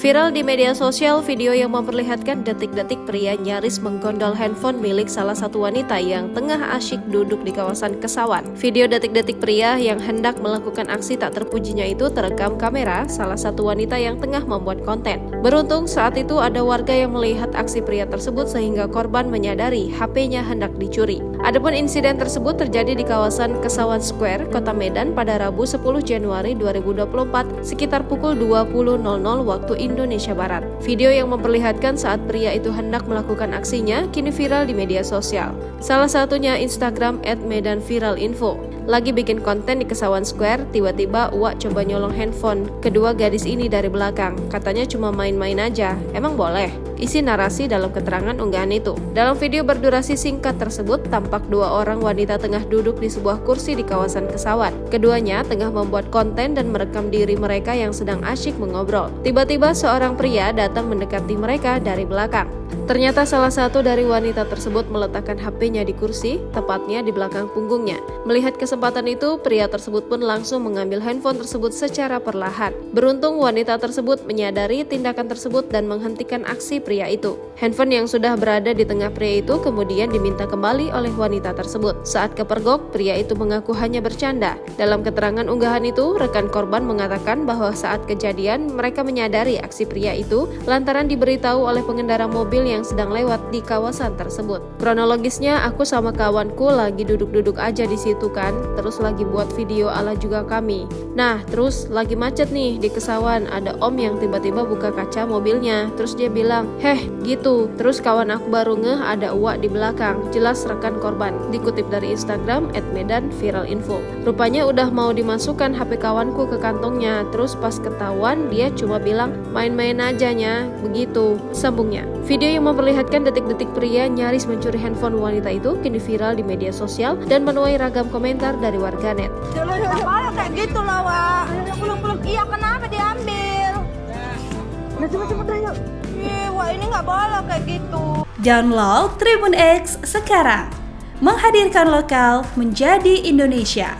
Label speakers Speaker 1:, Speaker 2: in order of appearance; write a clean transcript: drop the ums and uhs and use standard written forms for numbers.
Speaker 1: Viral di media sosial video yang memperlihatkan detik-detik pria nyaris menggondol handphone milik salah satu wanita yang tengah asyik duduk di kawasan Kesawan. Video detik-detik pria yang hendak melakukan aksi tak terpujinya itu terekam kamera salah satu wanita yang tengah membuat konten. Beruntung saat itu ada warga yang melihat aksi pria tersebut sehingga korban menyadari HP-nya hendak dicuri. Adapun insiden tersebut terjadi di kawasan Kesawan Square, Kota Medan pada Rabu 10 Januari 2024 sekitar pukul 20.00 waktu Indonesia Barat. Video yang memperlihatkan saat pria itu hendak melakukan aksinya kini viral di media sosial. Salah satunya Instagram @medanviralinfo. Lagi bikin konten di Kesawan Square, tiba-tiba Uwak coba nyolong handphone kedua gadis ini dari belakang. Katanya cuma main-main aja. Emang boleh? Isi narasi dalam keterangan unggahan itu. Dalam video berdurasi singkat tersebut, tampak dua orang wanita tengah duduk di sebuah kursi di kawasan Kesawan. Keduanya tengah membuat konten dan merekam diri mereka yang sedang asyik mengobrol. Tiba-tiba seorang pria datang mendekati mereka dari belakang. Ternyata salah satu dari wanita tersebut meletakkan HP-nya di kursi, tepatnya di belakang punggungnya. Melihat kesempatan itu, pria tersebut pun langsung mengambil handphone tersebut secara perlahan. Beruntung wanita tersebut menyadari tindakan tersebut dan menghentikan aksi pria itu. Handphone yang sudah berada di tengah pria itu kemudian diminta kembali oleh wanita tersebut. Saat kepergok, pria itu mengaku hanya bercanda. Dalam keterangan unggahan itu, rekan korban mengatakan bahwa saat kejadian mereka menyadari aksi pria itu lantaran diberitahu oleh pengendara mobil yang sedang lewat di kawasan tersebut. Kronologisnya, aku sama kawanku lagi duduk-duduk aja di situ kan, terus lagi buat video ala juga kami. Nah, terus lagi macet nih di Kesawan, ada om yang tiba-tiba buka kaca mobilnya, terus dia bilang, "Heh, gitu." Terus kawan aku baru ngeh ada Uwak di belakang, jelas rekan korban. Dikutip dari Instagram @medanviralinfo. Rupanya udah mau dimasukkan HP kawanku ke kantongnya, terus pas ketahuan dia cuma bilang, "Main-main aja nya," begitu, sambungnya. Video yang memperlihatkan detik-detik pria nyaris mencuri handphone wanita itu kini viral di media sosial dan menuai ragam komentar dari warganet.
Speaker 2: Kalau kayak gitu lah, Wak. Peluk-peluk. Iya, kenapa diambil? Nah, cepet-cepet ayo. Wah, ini nggak boleh kayak gitu.
Speaker 3: Download Tribun X sekarang. Menghadirkan lokal menjadi Indonesia.